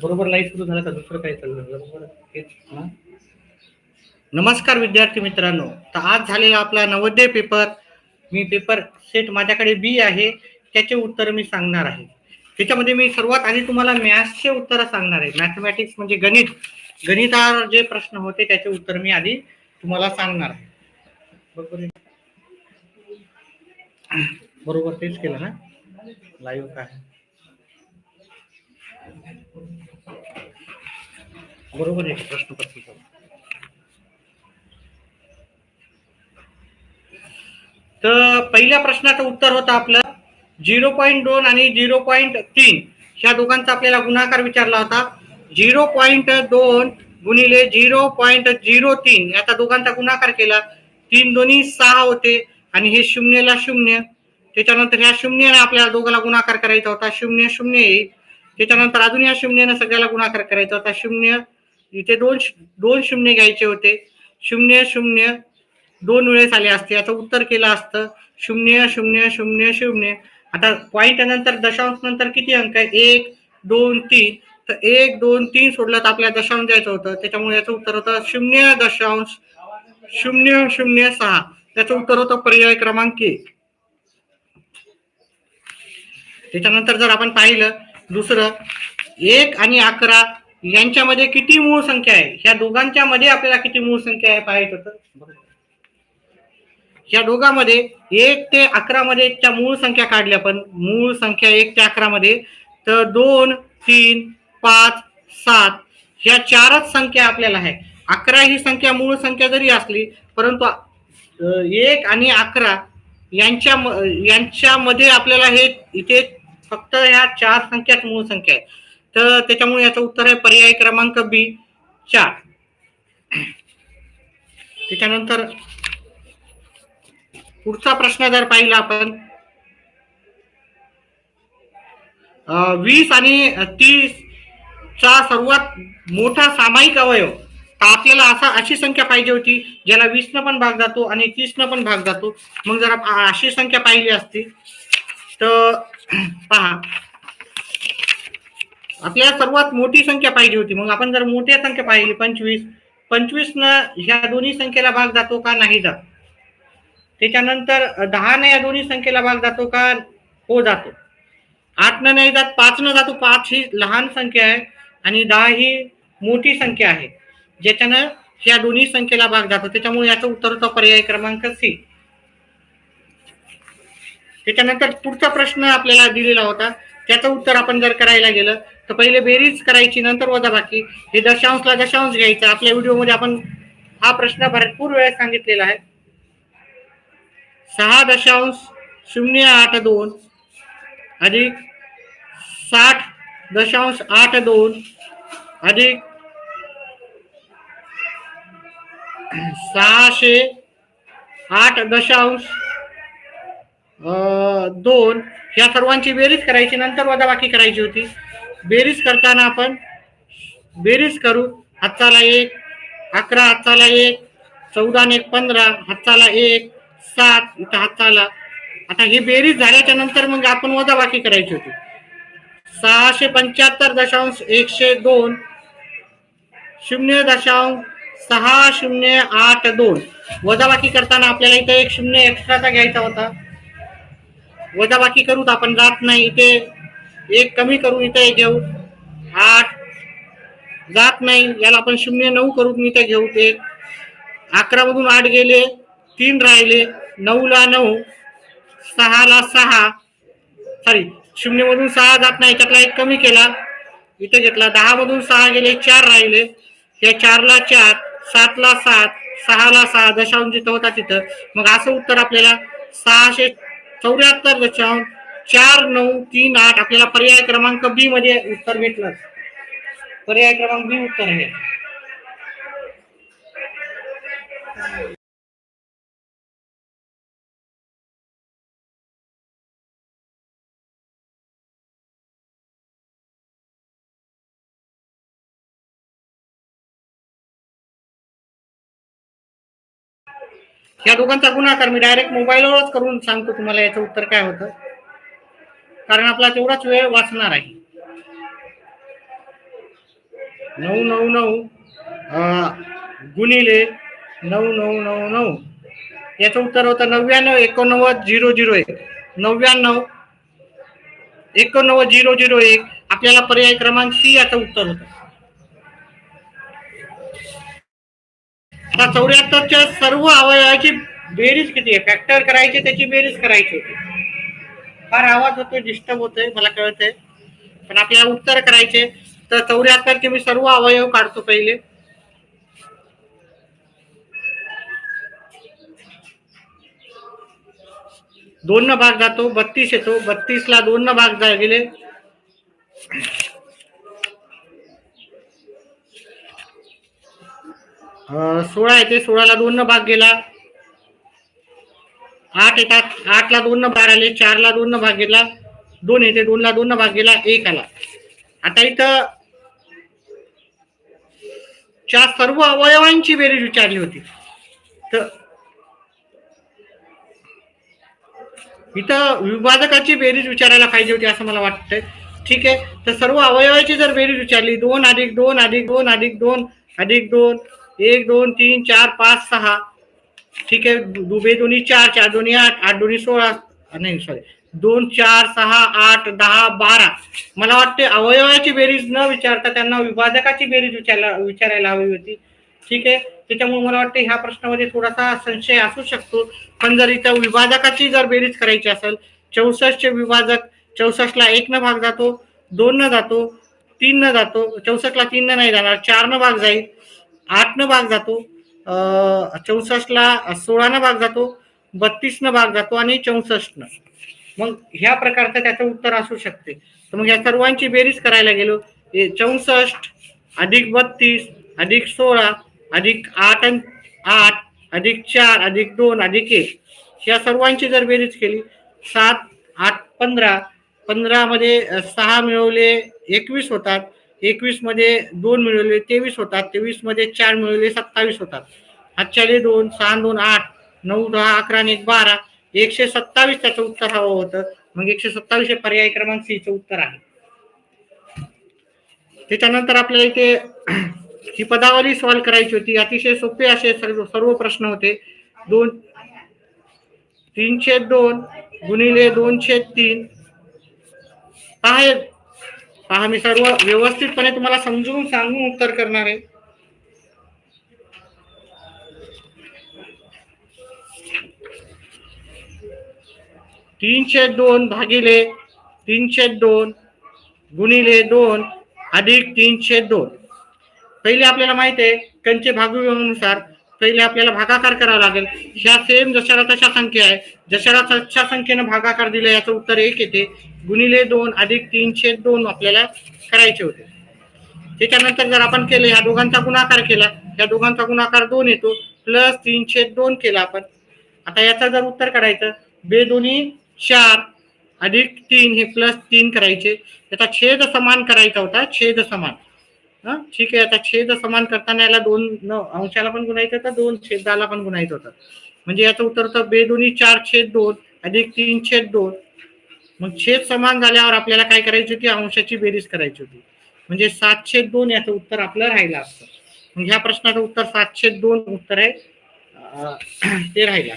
बरोबर लाईव्ह सुरू झाला का दुसरं काही चाललं बरोबर हेच ना. नमस्कार विद्यार्थी मित्रांनो, तर आज झालेला आपला नवोदय पेपर. मी पेपर सेट माझ्याकडे बी आहे, त्याचे उत्तर मी सांगणार आहे. त्याच्यामध्ये मी सर्वात आधी तुम्हाला मॅथ्सचे उत्तर सांगणार आहे. मॅथमॅटिक्स म्हणजे गणितावर जे प्रश्न होते त्याचे उत्तर मी आधी तुम्हाला सांगणार आहे. बरोबर बरोबर तेच केलं ना लाईव्ह काय बरोबर आहे प्रश्नपत्रिका. तर पहिल्या प्रश्नाचं उत्तर होतं आपलं 0.2 आणि 0.3 ह्या दोघांचा आपल्याला गुणाकार विचारला होता. 0.2 गुणिले 0.03 याचा दोघांचा गुणाकार केला. 3 दोन्ही 6 होते आणि हे शून्यला शून्य. त्याच्यानंतर ह्या शून्याने आपल्याला दोघांना गुणाकार करायचा होता. शून्य शून्य येईल. त्याच्यानंतर अजून या शून्याने सगळ्याला गुणाकार करायचा होता. शून्य इथे दोन दोन शून्य घ्यायचे होते. शून्य शून्य दोन वेळेस आले असते. याचं उत्तर केलं असतं 0.000. आता पॉईंट नंतर दशांश नंतर किती अंक आहे? 1 2 3. तर 1 2 3 सोडलं तर आपल्याला दशांश द्यायचं होतं. त्याच्यामुळे याचं उत्तर होतं 0.006. त्याचं उत्तर होतं पर्याय क्रमांक 1. त्याच्यानंतर जर आपण पाहिलं दुसरं 1 आणि 11 यांच्यामध्ये किती मूळ संख्या आहे? ह्या दोघांच्या मध्ये आपल्याला किती मूळ संख्या आहे पाहायचं होतं. या दोघांमध्ये 1 ते 11 मध्ये त्या मूळ संख्या काढल्या. पण मूळ संख्या 1 ते 11 मध्ये तर 2 3 5 7 ह्या चारच संख्या आपल्याला आहे. 11 ही संख्या मूळ संख्या जरी असली परंतु 1 आणि 11 यांच्यामध्ये आपल्याला हे इथे फक्त ह्या चार संख्याच मूळ संख्या आहे. तर त्याच्यामुळे याचं उत्तर आहे पर्याय क्रमांक बी 4. त्याच्यानंतर पुढचा प्रश्न जर पाहिला आपण 20 आणि 30 चा सर्वात मोठा सामायिक अवयव. तर आपल्याला अशी संख्या पाहिजे होती ज्याला 20 न पण भाग जातो आणि 30 न पण भाग जातो. मग जर अशी संख्या पाहिली असती तर पहा आपल्याला सर्वात मोठी संख्या पाहिजे होती. मग आपण जर मोठी संख्या पाहिली 25 न ह्या दोन्ही संख्येला भाग जातो का? नाही जात. त्याच्यानंतर 10 ने या दोन्ही संख्येला भाग जातो का? हो जातो. 8 न नाही जात. 5 न जातो. 5 ही लहान संख्या आहे आणि 10 ही मोठी संख्या आहे ज्याच्यानं या दोन्ही संख्येला भाग जातो. त्याच्यामुळे याचं उत्तर होतं पर्याय क्रमांक सी. त्याच्यानंतर पुढचा प्रश्न आपल्याला दिलेला होता त्याचं उत्तर आपण जर करायला गेलं तर पहिले बेरीज करायची नंतर वजाबाकी. हे दशांशला दशांश घ्यायचा. आपल्या व्हिडिओमध्ये आपण हा प्रश्न भरपूर वेळेस सांगितलेला आहे. 6.082 अधिक 60.82 अधिक 608.2 ह्या सर्वांची बेरीज करायची नंतर वजाबाकी करायची होती. बेरीज करताना आपण बेरीज करू. हातचाला 1 11 हातचाला 1 14 ने 15 हातचाला 1 7 इथं हातचाला. आता ही बेरीज झाल्याच्या नंतर मग आपण वजाबाकी करायची होती. 675.102 0.6082 वजाबाकी करताना आपल्याला इथे एक शून्य एक्स्ट्राचा घ्यायचा होता. वजाबाकी करूत आपण जात नाही. इथे एक कमी करून इथे घेऊ. 8 जात नाही. याला आपण 0.9 करून इथे घेऊ. ते 11 मधून 8 गेले 3 राहिले. 9 ला 9 6 ला 6 सॉरी 0 मधून 6 जात नाही. त्यातला एक कमी केला इथे घेतला. 10 मधून 6 गेले 4 राहिले. या 4 ला 4 7 ला 7 6 ला 6 दशांश जिथं होता तिथं. मग असं उत्तर आपल्याला 674.4938 आपल्याला पर्याय क्रमांक बी मध्ये उत्तर भेटलं. पर्याय क्रमांक बी उत्तर आहे. या दोघांचा गुणाकार मी डायरेक्ट मोबाईलवरच करून सांगतो तुम्हाला याचं उत्तर काय होतं, कारण आपला तेवढाच वेळ वाचणार आहे. 999 गुणिले 9999, याचं उत्तर होतं 99,89,001. 99,89,001 आपल्याला पर्याय क्रमांक सी याचं उत्तर होतं. आता 74च्या सर्व अवयवाची बेरीज किती आहे, फॅक्टर करायचे, त्याची बेरीज करायची होती. फार आवाज होतोय, डिस्टर्ब होतोय, मला कळतंय, पण आपल्याला उत्तर करायचे. तर 74चे मी सर्व अवयव काढतो पहिले. दोन न भाग जातो, 32 येतो, 32ला 2 न भाग गेले, 16 येते, 16ला 2 न भाग गेला, 8 येतात, 8ला 2 न भाग आले, 4ला 2 न भाग गेला, 2 येते, 2ला 2 न भाग गेला, 1 आला. आता इथं च्या सर्व अवयवांची बेरीज विचारली होती, तर इथं विभाजकाची बेरीज विचारायला पाहिजे होती असं मला वाटतंय. ठीक आहे, तर सर्व अवयवाची जर बेरीज विचारली, 2 अधिक 2 अधिक 2 अधिक 2 अधिक 2, 1 2 3 4 5 6, ठीक आहे, दुबे दोन्ही 4, 4 दोन्ही 8, 8 दोन्ही 16, नाही सॉरी, 2 4 6 8 10 12. मला वाटते अवयवाची बेरीज न विचारता त्यांना विभाजकाची बेरीज विचारायला हवी होती. ठीक आहे, त्याच्यामुळे मला वाटतं ह्या प्रश्नामध्ये थोडासा संशय असू शकतो. पण जर इथं विभाजकाची जर बेरीज करायची असेल, 64चे विभाजक, 64ला 1 न भाग जातो, 2 न जातो, 3 न जातो, 64ला 3 न नाही जाणार, 4 न भाग जाईल, 8 न भाग जातो, 64ला 16 न भाग जातो, 32 न भाग जातो आणि 64 न. मग ह्या प्रकारचं त्याचं उत्तर असू शकते. तर मग या सर्वांची बेरीज करायला गेलो, 64 अधिक 32 अधिक 16 अधिक 8 अधिक 4 अधिक 2 अधिक 1, या सर्वांची जर बेरीज केली, 7 8 15, 15 मध्ये 6 मिळवले 21 होतात, 21 मध्ये 2 मिळवले 23 होतात, 23 मध्ये 4 मिळवले 27 होतात. हातच्याले 2, 6 2 8, 9 10 11 आणि 1 12, 127 त्याचं उत्तर हवं होतं. मग 127 हे पर्याय क्रमांक सी चं उत्तर आहे. त्याच्यानंतर आपल्याला इथे ही पदावली सॉल्व्ह करायची होती. अतिशय सोपे असे सर्व प्रश्न होते. 3/2 गुणिले 2/3. पहा, मी सर्व व्यवस्थितपणे तुम्हाला समजून सांगून उत्तर करणार आहे. 3/2 भागिले 3/2 गुणिले 2 अधिक 3/2. पहिले आपल्याला माहित आहे कंचे भागविभागानुसार पहिले आपल्याला भागाकार करावा लागेल. ह्या सेम जशाला तशा संख्या आहे, जशाला तशा संख्येनं भागाकार दिला, याचं उत्तर 1 येते. गुणिले 2 अधिक 3/2 आपल्याला करायचे होते. त्याच्यानंतर जर आपण केले, ह्या दोघांचा गुणाकार केला, या दोघांचा गुणाकार 2 येतो, प्लस 3/2 केला आपण. आता याचं जर उत्तर काढायचं, 2 दोन्ही 4 अधिक 3 हे प्लस 3 करायचे. त्याचा छेद समान करायचा होता, छेद समान. ठीक आहे, आता छेद समान करताना याला 2 अंशाला पण गुणायचं होतं, 2 छेदाला पण गुणायचं होतं. म्हणजे याचं उत्तर होतं 2 दोन्ही 4/2 अधिक 3/2. मग छेद समान झाल्यावर आपल्याला काय करायची होती, अंशाची बेरीज करायची होती. म्हणजे 7/2 याचं उत्तर आपलं राहिलं असतं. मग ह्या प्रश्नाचं उत्तर 7/2 उत्तर आहे, ते राहिलं.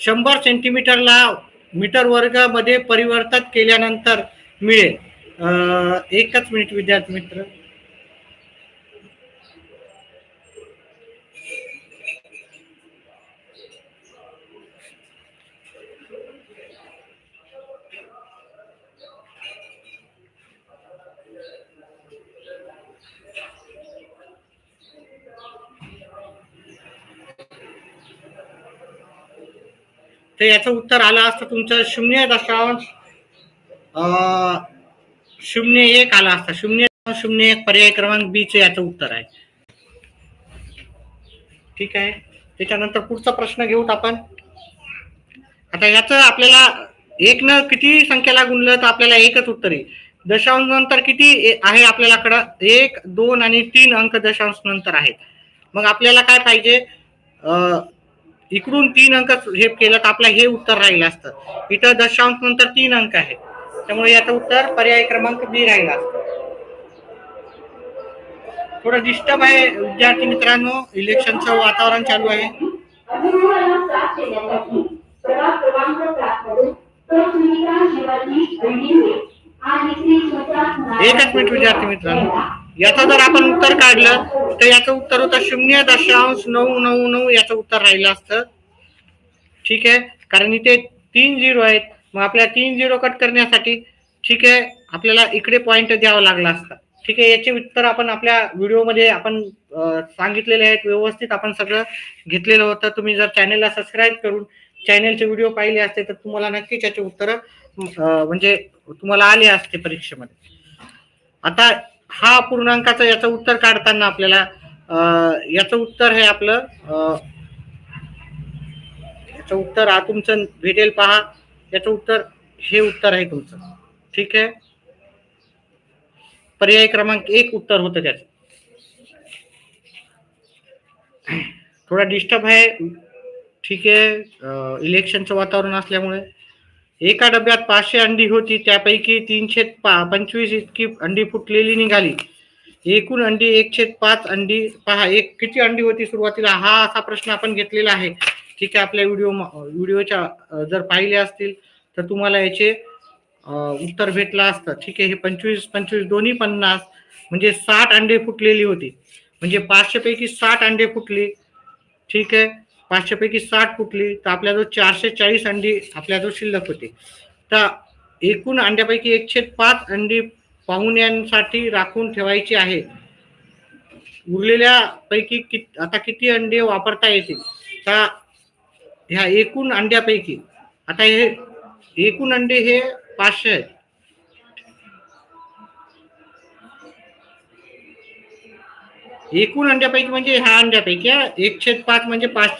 100 सेंटीमीटरला मीटर वर्ग मध्ये परिवर्तित केल्यानंतर मिळेल. एकच मिनिट विद्यार्थी मित्र. तर याचं उत्तर आलं असतं तुमचं 0.01 आला असता. 0.01 पर्याय क्रमांक बी चे याचं उत्तर आहे. ठीक आहे, त्याच्यानंतर पुढचा प्रश्न घेऊत आपण. आता याचं आपल्याला 1 न किती संख्येला गुणलं तर आपल्याला एकच उत्तर येईल. दशांश नंतर किती आहे आपल्याकडं, 1 2 आणि 3 अंक दशांश नंतर आहेत. मग आपल्याला काय पाहिजे, इकडून 3 अंक हे केलं तर आपलं हे उत्तर राहिलं असतं. इथं दशांश नंतर 3 अंक आहे, त्यामुळे याचं उत्तर पर्याय क्रमांक बी राहिला असतं. थोडं डिस्टर्ब आहे विद्यार्थी मित्रांनो, इलेक्शनचं वातावरण चालू आहे. एकच मिनिट विद्यार्थी मित्रांनो, याचं जर आपण उत्तर काढलं तर याचं उत्तर होतं 0.999 याचं उत्तर राहिलं असतं. ठीक आहे, कारण इथे 3 झिरो आहेत. मग आपल्या 3 झिरो कट करण्यासाठी ठीक आहे आपल्याला इकडे पॉइंट द्यावा लागला असता. ठीक आहे, याचे उत्तर आपण आपल्या व्हिडिओमध्ये आपण सांगितलेले आहेत, व्यवस्थित आपण सगळं घेतलेलं होतं. तुम्ही जर चॅनलला सबस्क्राईब करून चॅनलचे व्हिडिओ पाहिले असते तर तुम्हाला नक्कीच याचे उत्तर म्हणजे तुम्हाला आले असते परीक्षेमध्ये. आता हा पूर्णांकाचं याचं उत्तर काढताना आपल्याला याचं उत्तर हे आपलं याचं उत्तर तुमचं भेटेल पहा. याचं उत्तर हे उत्तर आहे तुमचं. ठीक आहे, पर्याय क्रमांक 1 उत्तर होतं त्याचं. थोडा डिस्टर्ब आहे. ठीक आहे, इलेक्शनचं वातावरण असल्यामुळे. एका डब्यात 500 अंडी होती, त्यापैकी 325 इतकी अंडी फुटलेली निघाली. एकूण अंडी 1/5 अंडी पहा. किती अंडी होती सुरुवातीला, हा असा प्रश्न आपण घेतलेला आहे. ठीक आहे, आपल्या व्हिडिओच्या जर पाहिले असतील तर तुम्हाला याचे उत्तर भेटलं असतं. ठीक आहे, हे 25 दोन्ही 50 म्हणजे 60 अंडे फुटलेली होती. म्हणजे 500 पैकी 60 अंडे फुटली. ठीक आहे, 500 पैकी 60 फुटली तर आपल्याजवळ 440 अंडी आपल्याजवळ शिल्लक होते. तर एकूण अंड्यापैकी 1/5 अंडी पाहुण्यांसाठी राखून ठेवायची आहे. उरलेल्या पैकी आता किती अंडे वापरता येतील. तर ह्या एकूण अंड्यापैकी आता हे एकूण अंडे हे 500 आहेत. एकूण अंड्यापैकी म्हणजे ह्या अंड्यापैकी 1/5 म्हणजे 5.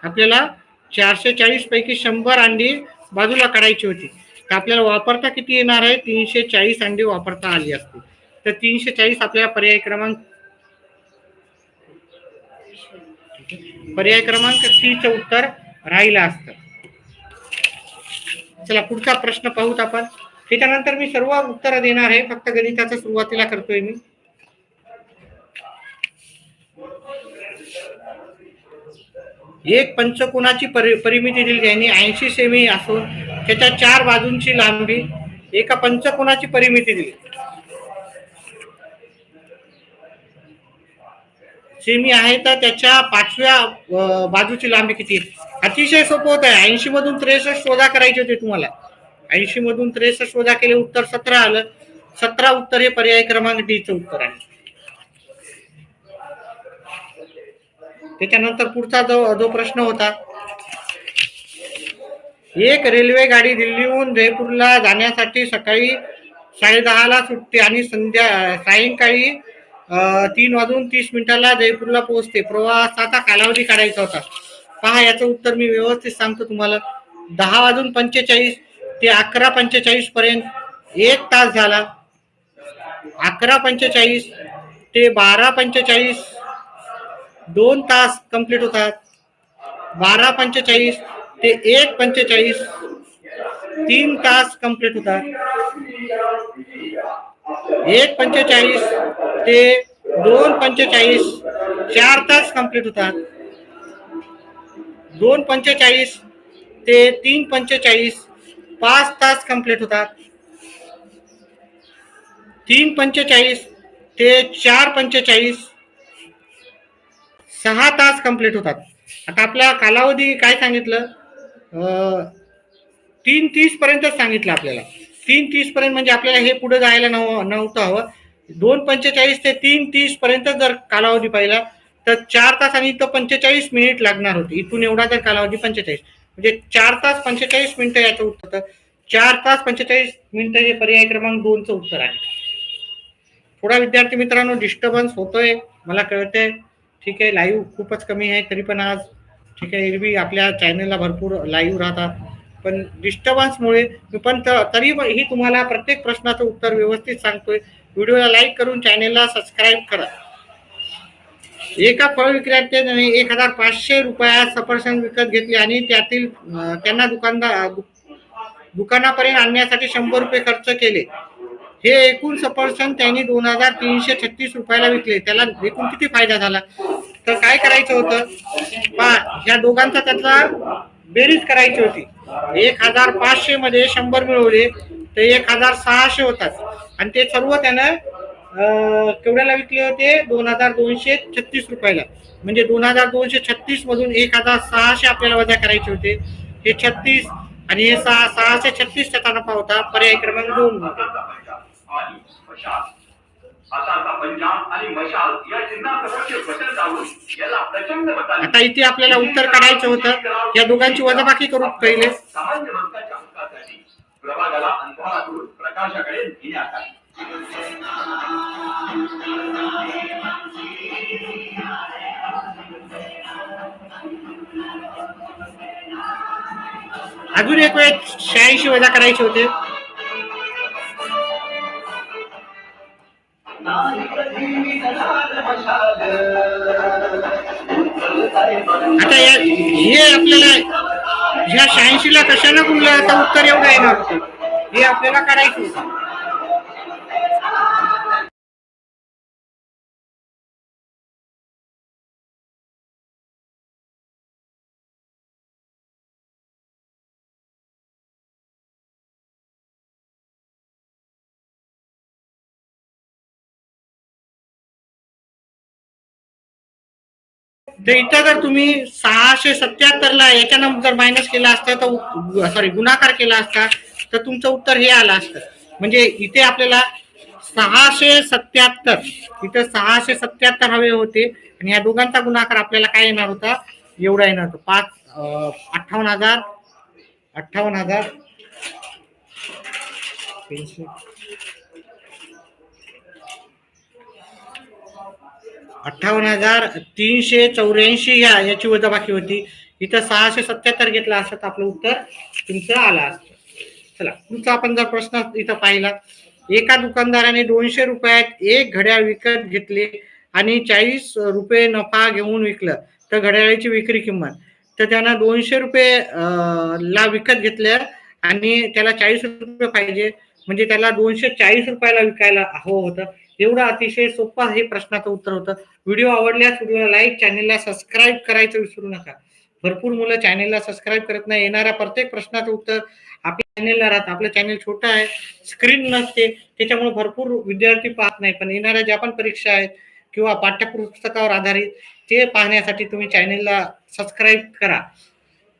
आपल्याला 440 पैकी 100 अंडी बाजूला काढायची होती. तर आपल्याला वापरता किती येणार आहे, 340 अंडी वापरता आली असते. तर 340 आपल्याला पर्याय क्रमांक C चं उत्तर राहिलं असतं. चला पुढचा प्रश्न पाहूत आपण. त्याच्यानंतर मी सर्व उत्तर देणार आहे, फक्त गणिताचं सुरुवातीला करतोय मी. एक पंचकोनाची परिमिती दिली यांनी 80 सेमी असून त्याच्या 4 बाजूंची लांबी. एका पंचकोनाची परिमिती दिली सेमी आहे, तर त्याच्या 5व्या बाजूची लांबी किती. अतिशय सोपं होत आहे. 80 मधून 63 शोधा करायचे होते तुम्हाला. 80 मधून 63 शोधा केले, उत्तर 17 आलं. 17 उत्तर हे पर्याय क्रमांक D चं उत्तर आहे. त्याच्यानंतर पुढचा जो प्रश्न होता, एक रेल्वे गाडी दिल्लीहून जयपूरला जाण्यासाठी सकाळी 10:30 सुटते आणि सायंकाळी 3:30 जयपूरला पोहोचते. प्रवासाचा कालावधी काढायचा होता. पहा, याचं उत्तर मी व्यवस्थित सांगतो तुम्हाला. 10:45 ते 11:45 पर्यंत 1 तास झाला. 11:45 ते 12:45 2 तास कंप्लीट होतात. 12:45 ते 1:45 3 तास कंप्लीट होतात. 1:45 ते 2:45 4 तास कंप्लीट होतात. 2:45 ते 3:45 5 तास कंप्लीट होतात. 3:45 ते 4:45 6 तास कंप्लीट होतात. आता आपला कालावधी काय सांगितलं, 3:30 पर्यंत सांगितलं आपल्याला. 3:30 पर्यंत म्हणजे आपल्याला हे पुढे जायला नव्हतं हवं. 2:45 ते 3:30 पर्यंत जर कालावधी पाहिला तर 4 तास आणि इथं 45 मिनिट लागणार होते. इथून एवढा जर कालावधी 45 म्हणजे 4 तास 45 मिनिटं याचं उत्तर. 4 तास 45 मिनिटं हे पर्याय क्रमांक 2 चं उत्तर आहे. थोडा विद्यार्थी मित्रांनो डिस्टर्बन्स होतोय, मला कळतंय. ठीक आहे, लाईव्ह खूपच कमी आहे तरी पण आज. ठीक आहे, एरवी आपल्या चॅनलला भरपूर लाईव्ह राहतात, पण डिस्टर्बन्समुळे मी पण तरीही तुम्हाला प्रत्येक प्रश्नाचं उत्तर व्यवस्थित सांगतोय. व्हिडिओला लाईक करून चॅनलला सबस्क्राईब करा. एका फळ विक्रेत्याने 1500 रुपयात सफरचंद विकत घेतले आणि त्यातील त्यांना दुकानापर्यंत आणण्यासाठी 100 रुपये खर्च केले. हे एकूण सफरचंद त्यांनी 2336 रुपयाला विकले. त्याला एकूण किती फायदा झाला? तर काय करायचं होतं, ह्या दोघांचा त्यातला बेरीज करायची होती. 1500 मध्ये 100 मिळवले तर 1600 होतात आणि ते सर्व त्यानं केवढ्याला विकले होते? 2236 रुपयाला. म्हणजे 2236 मधून 1600 आपल्याला वजा करायचे होते. हे 36 आणि हे 636 चा नफा होता. पर्याय क्रमांक 2 मध्ये. आता इथे आपल्याला उत्तर काढायचं होतं. या दोघांची वजाबाकी करू पहिले. प्रभागाला अंधारातून प्रकाशाकडे नेण्यात आली. अजून एक वेळ 86 वजा करायचे होते. आता हे आपल्याला ह्या 86 ला कशाला गुणलं? आता उत्तर एवढं येणार होतं. हे आपल्याला काढायचं होतं. तर इथं जर तुम्ही 677 ला याच्यानं जर मायनस केला असता तर सॉरी गुणाकार केला असता तर तुमचं उत्तर हे आलं असतं. म्हणजे इथे आपल्याला 677 इथं 677 हवे होते आणि या दोघांचा गुणाकार आपल्याला काय येणार होता? एवढा येणार होता 58,000 58,384 याची वजाबाकी होती. इथं 677 घेतला असता तर आपलं उत्तर तुमचं आलं असतं. चला तुमचा आपण जर प्रश्न इथं पाहिला, एका दुकानदाराने 200 रुपयात एक घड्याळ विकत घेतले आणि 40 रुपये नफा घेऊन विकलं तर घड्याळाची विक्री किंमत. तर त्यांना 200 रुपये ला विकत घेतल्या आणि त्याला 40 रुपये पाहिजे, म्हणजे त्याला 240 रुपयाला विकायला हवं होतं. एवढं अतिशय सोपं हे प्रश्नाचं उत्तर होतं. व्हिडिओ आवडल्यास व्हिडिओला लाईक, चॅनेलला सबस्क्राईब करायचं विसरू नका. भरपूर मुलं चॅनेलला सबस्क्राईब करत नाही. येणाऱ्या प्रत्येक प्रश्नाचं उत्तर आपल्या चॅनेलला राहतं. आपलं चॅनेल छोटं आहे, स्क्रीन नसते, त्याच्यामुळे भरपूर विद्यार्थी पाहत नाही. पण येणाऱ्या ज्या पण परीक्षा आहेत किंवा पाठ्यपुस्तकावर आधारित ते पाहण्यासाठी तुम्ही चॅनेलला सबस्क्राईब करा.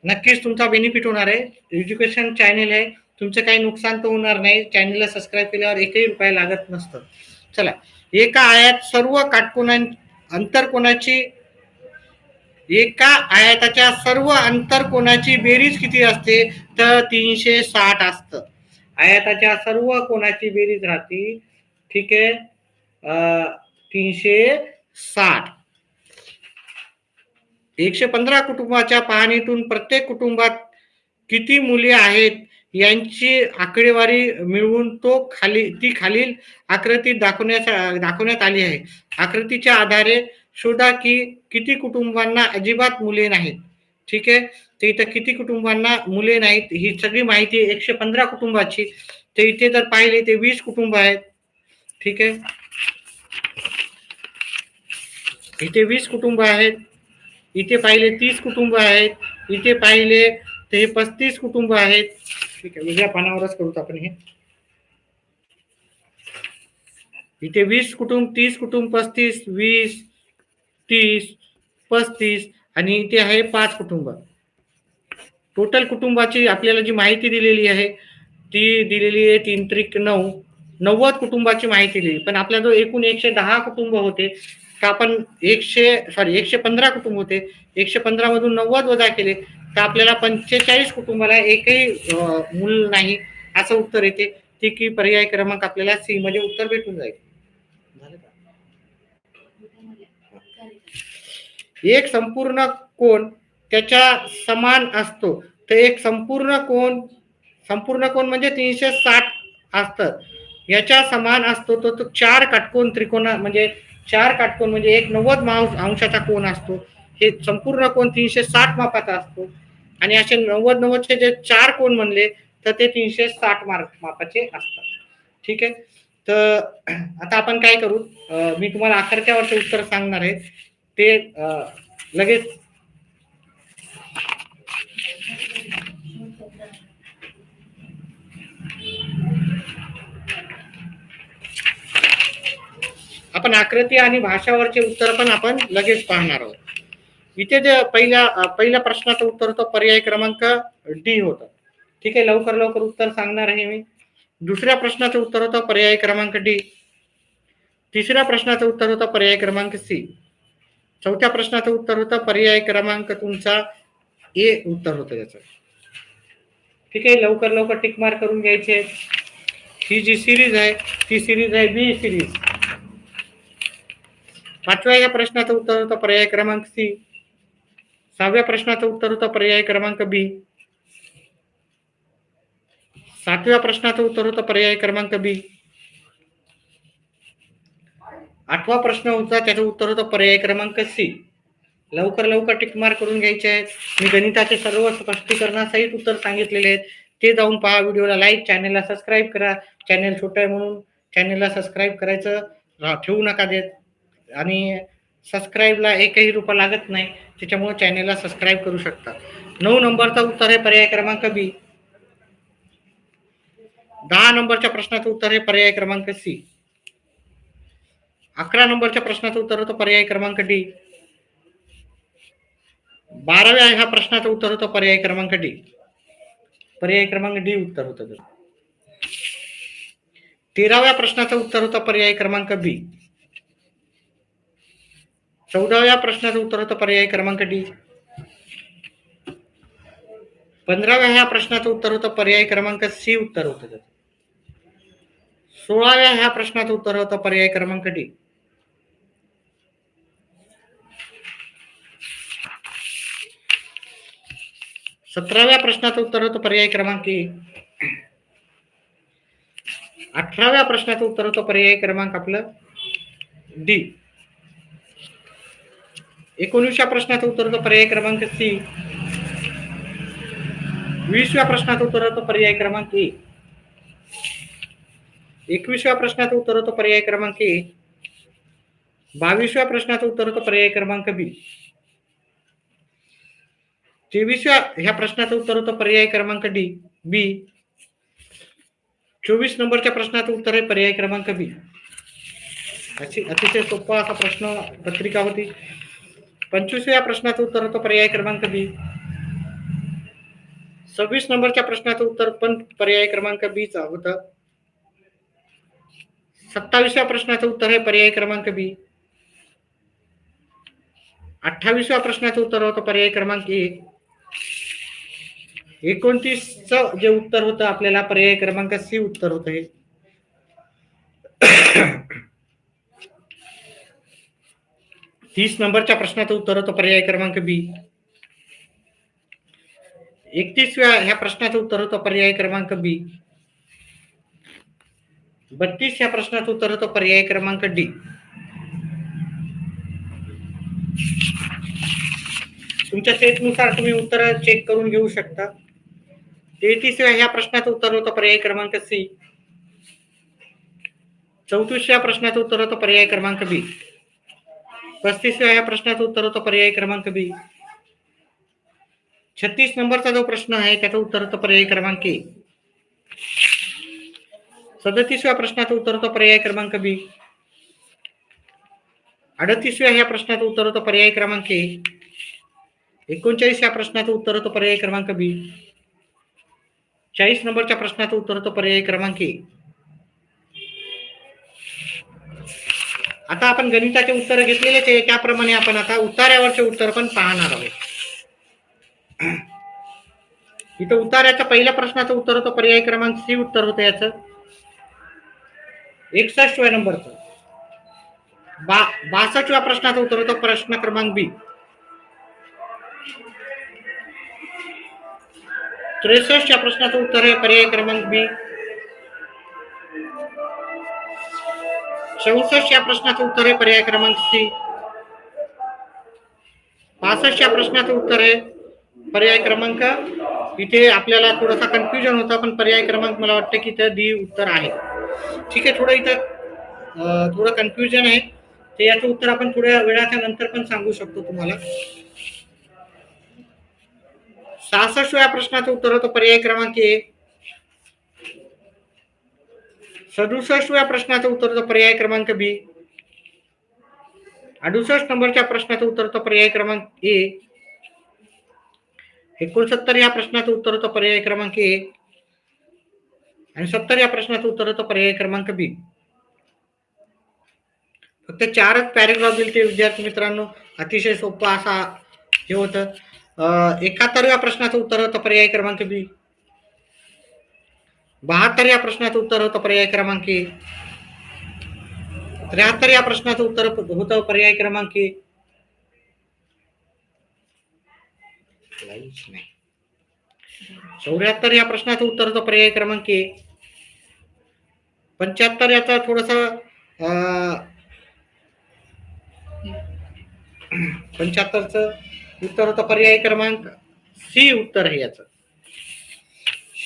नक्कीच तुमचा बेनिफिट होणार आहे. एज्युकेशन चॅनेल आहे, तुमचं काही नुकसान तर होणार नाही. चॅनेलला सबस्क्राईब केल्यावर 1ही रुपया लागत नसतं. चला, एका आयात सर्व एका आयताच्या सर्व अंतरकोनाची बेरीज किती असते? तर 360 असतं. आयताच्या सर्व कोणाची बेरीज राहते, ठीक आहे, 360. 115 कुटुंबाच्या पाहणीतून प्रत्येक कुटुंबात किती मुले आहेत यांची आकडेवारी मिळवून ती खालील आकृतीत दाखवण्यात आली आहे. आकृतीच्या आधारे शोधा की किती कुटुंबांना अजिबात मुले नाहीत. ठीक आहे, तर इथं किती कुटुंबांना मुले नाहीत ही सगळी माहिती 115 कुटुंबाची. तर इथे जर पाहिले ते 20 कुटुंब आहेत. ठीक आहे, इथे 20 कुटुंब आहेत. इथे पाहिले 30 कुटुंब आहेत. इथे पाहिले तर हे 35 कुटुंब आहेत. ठीक आहे, वेगळ्या पानावरच करूत आपण हे. इथे 20 कुटुंब, 30 कुटुंब, 35, 20, 30, 35 आणि इथे आहे 5 कुटुंब. टोटल कुटुंबाची आपल्याला जी माहिती दिलेली आहे ती दिलेली आहे 3 त्रिक 9, 90 कुटुंबाची माहिती दिली. पण आपल्या जो एकूण 110 कुटुंब होते तर आपण 115 कुटुंब होते. 115 मधून 90 वजा केले तर आपल्याला 45 कुटुंबाला एकही मूल नाही असं उत्तर येते. ते की पर्याय क्रमांक आपल्याला सी मध्ये उत्तर भेटून जाईल. एक संपूर्ण कोण त्याच्या समान असतो. तर एक संपूर्ण कोण म्हणजे 360 असतं, याच्या समान असतो तो 4 काटकोन त्रिकोण म्हणजे 4 काटकोन म्हणजे एक 90 अंशाचा कोण असतो. हे संपूर्ण कोण 360 मापाचा असतो आणि असे 90 चे जे 4 कोण म्हणले तर ते 360 मापाचे असतात. ठीक आहे, तर आता आपण काय करू, मी तुम्हाला अकराच्या वरचे उत्तर सांगणार आहे ते लगेच. आपण आकृती आणि भाषावरचे उत्तर पण आपण लगेच पाहणार आहोत. इथे जे पहिल्या प्रश्नाचं उत्तर होतं पर्याय क्रमांक डी होतं. ठीक आहे, लवकर लवकर उत्तर सांगणार आहे मी. दुसऱ्या प्रश्नाचं उत्तर होतं पर्याय क्रमांक डी. तिसऱ्या प्रश्नाचं उत्तर होतं पर्याय क्रमांक सी. चौथ्या प्रश्नाचं उत्तर होतं पर्याय क्रमांक तुमचा ए उत्तर होतं याचं. ठीक आहे, लवकर लवकर टिक मार्क करून घ्यायचे. ही जी सिरीज आहे ती सिरीज आहे बी सिरीज. पाचव्या या प्रश्नाचं उत्तर होतं पर्याय क्रमांक सी. सहाव्या प्रश्नाचं उत्तर होतं पर्याय क्रमांक बी. सातव्या प्रश्नाचं उत्तर होतं पर्याय क्रमांक बी. आठवा प्रश्न होता त्याचं उत्तर होतं पर्याय क्रमांक सी. लवकर लवकर टिक मार्क करून घ्यायचे आहेत. मी गणिताचे सर्व स्पष्टीकरणासहित उत्तर सांगितलेले आहेत, ते जाऊन पहा. व्हिडिओला लाईक, चॅनलला सबस्क्राईब करा. चॅनल छोटं आहे म्हणून चॅनलला सबस्क्राईब करायचं ठेवू नका देत. आणि सबस्क्राईबला एकही रुपया लागत नाही, त्याच्यामुळे चॅनलला सबस्क्राईब करू शकता. 9 नंबरचा उत्तर आहे पर्याय क्रमांक बी. 10 नंबरच्या प्रश्नाचं उत्तर आहे पर्याय क्रमांक सी. 11 नंबरच्या प्रश्नाचं उत्तर होतं पर्याय क्रमांक डी. 12व्या ह्या प्रश्नाचं उत्तर होतं पर्याय क्रमांक डी. पर्याय क्रमांक डी उत्तर होतं. 13व्या प्रश्नाचं उत्तर होतं पर्याय क्रमांक बी. 14व्या प्रश्नाचं उत्तर होतं पर्याय क्रमांक डी. 15व्या ह्या प्रश्नाचं उत्तर होतं पर्याय क्रमांक सी उत्तर होतं. 16व्या ह्या प्रश्नाचं उत्तर होतं पर्याय क्रमांक डी. 17व्या प्रश्नाचं उत्तर होतं पर्याय क्रमांक ए. 18व्या प्रश्नाचं उत्तर होतं पर्याय क्रमांक आपलं डी. 19व्या प्रश्नाचं उत्तर होतं पर्याय क्रमांक सी. 20व्या प्रश्नाचं उत्तर होतं पर्याय क्रमांक ए. 21व्या प्रश्नाचं उत्तर होतं पर्याय क्रमांक ए. 22व्या प्रश्नाचं उत्तर होतं पर्याय क्रमांक बी. 23व्या ह्या प्रश्नाचं उत्तर होतं पर्याय क्रमांक डी बी. 24 नंबरच्या प्रश्नाचं उत्तर आहे पर्याय क्रमांक बी. अतिशय सोपा असा प्रश्न पत्रिका होती. 25व्या प्रश्नाचं उत्तर होतं पर्याय क्रमांक बी. 26 नंबरच्या प्रश्नाचं उत्तर पण पर्याय क्रमांक बीच होतं. 27व्या प्रश्नाचं उत्तर आहे पर्याय क्रमांक बी. 28व्या प्रश्नाचं उत्तर होतं पर्याय क्रमांक ए. 29चं जे उत्तर होतं आपल्याला पर्याय क्रमांक सी उत्तर होतं हे. 30 नंबरच्या प्रश्नाचं उत्तर होतं पर्याय क्रमांक बी. 31व्या ह्या प्रश्नाचं उत्तर होतं पर्याय क्रमांक बी. 32 ह्या प्रश्नाचं उत्तर होतं पर्याय क्रमांक डी. तुमच्या सेटनुसार तुम्ही उत्तर चेक करून घेऊ शकता. 33व्या ह्या प्रश्नाचं उत्तर होतं पर्याय क्रमांक सी. 34व्या प्रश्नाचं उत्तर होतं पर्याय क्रमांक बी. 35व्या ह्या प्रश्नाचं उत्तर होतं पर्याय क्रमांक बी. 36 नंबरचा जो प्रश्न आहे त्याचं उत्तर होतं पर्याय क्रमांक ए. 37व्या प्रश्नाचं उत्तर होतं पर्याय क्रमांक बी. 38व्या ह्या प्रश्नाचं उत्तर होतं पर्याय क्रमांक ए. 39व्या प्रश्नाचं उत्तर होतं पर्याय क्रमांक बी. 40 नंबरच्या प्रश्नाचं उत्तर होतं पर्याय क्रमांक ए. आता आपण गणिताचे उत्तर घेतलेलेच आहे, त्याप्रमाणे आपण आता उतार्यावरचे उत्तर पण पाहणार आहोत. इथं उतार्याच्या पहिल्या प्रश्नाचं उत्तर होतं पर्याय क्रमांक सी उत्तर होतं याचं. 61व्या नंबरचं. 62व्या प्रश्नाचं उत्तर होतं प्रश्न क्रमांक बी. 63च्या प्रश्नाचं उत्तर आहे पर्याय क्रमांक बी. 64च्या प्रश्नाचं उत्तर आहे पर्याय क्रमांक सी. 65च्या प्रश्नाचं उत्तर आहे पर्याय क्रमांक, इथे आपल्याला थोडासा कन्फ्युजन होता पण पर्याय क्रमांक मला वाटतं की ते डी उत्तर आहे. ठीक आहे, थोडं इथं थोडं कन्फ्युजन आहे, ते याचं उत्तर आपण थोड्या वेळाच्या नंतर पण सांगू शकतो तुम्हाला. 66व्या प्रश्नाचं उत्तर होतं पर्याय क्रमांक ए. 67व्या प्रश्नाचं उत्तर होतं पर्याय क्रमांक बी. 68 नंबरच्या प्रश्नाचं उत्तर होतं पर्याय क्रमांक ए. 69 या प्रश्नाचं उत्तर होतं पर्याय क्रमांक ए. आणि 70 या प्रश्नाचं उत्तर होतं पर्याय क्रमांक बी. फक्त 4च पॅरेग्राफ दिले ते विद्यार्थी मित्रांनो, अतिशय सोपं असा हे होतं. 71व्या प्रश्नाचं उत्तर होतं पर्याय क्रमांक बी. 72 या प्रश्नाचं उत्तर होतं पर्याय क्रमांक ए. 73 या प्रश्नाचं उत्तर होतं पर्याय क्रमांक ए. 74 या प्रश्नाचं उत्तर होतं पर्याय क्रमांक ए. 75 याचा थोडस 75चं उत्तर होतं पर्याय क्रमांक सी उत्तर आहे याचं.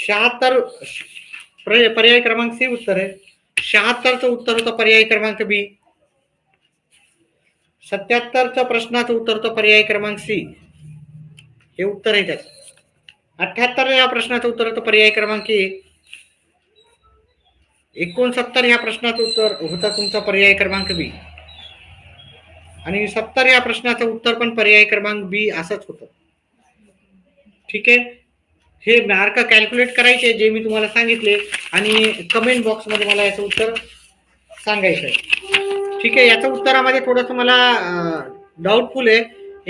76 पर्याय क्रमांक सी उत्तर आहे. 76चं उत्तर होतं पर्याय क्रमांक बी. 77च्या प्रश्नाचं उत्तर होतं पर्याय क्रमांक सी, हे उत्तर आहे त्याचं. 78 या प्रश्नाचं उत्तर होतं पर्याय क्रमांक ए. 69 या प्रश्नाचं उत्तर होतं तुमचं पर्याय क्रमांक बी. आणि 70 या प्रश्नाचं उत्तर पण पर्याय क्रमांक बी असंच होतं. ठीक आहे, हे मार्क कॅल्क्युलेट करायचे जे मी तुम्हाला सांगितले आणि कमेंट बॉक्समध्ये मला याचं उत्तर सांगायचं आहे. ठीक आहे, याचं उत्तरामध्ये थोडंसं मला डाऊटफुल आहे.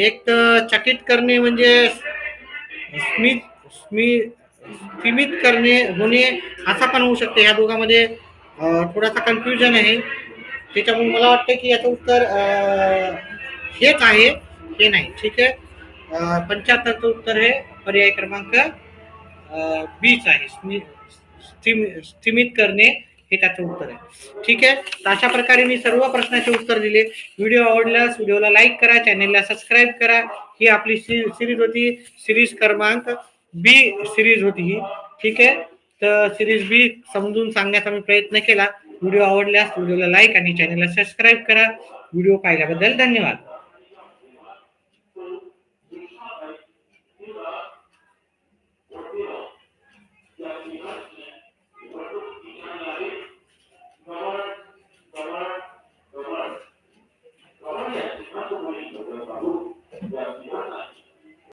एक तर चकित करणे म्हणजे सीमित करणे होणे असा पण होऊ शकते. या दोघांमध्ये थोडासा कन्फ्युजन आहे, त्याच्यामुळे मला वाटतं की याचं उत्तर हेच आहे, हे नाही. ठीक आहे, 75चं उत्तर हे पर्याय क्रमांक बीच आहे. सीमित करणे हे त्याचं उत्तर आहे. ठीक आहे, तर अशा प्रकारे मी सर्व प्रश्नाचे उत्तर दिले. व्हिडिओ आवडल्यास व्हिडिओला लाईक करा, चॅनेलला सबस्क्राईब करा. ही आपली सिरीज होती, सिरीज क्रमांक बी सिरीज होती ही. ठीक आहे, तर सिरीज बी समजून सांगण्याचा मी प्रयत्न केला. व्हिडिओ आवडल्यास व्हिडिओला लाईक आणि चॅनेलला सबस्क्राईब करा. व्हिडिओ पाहिल्याबद्दल धन्यवाद.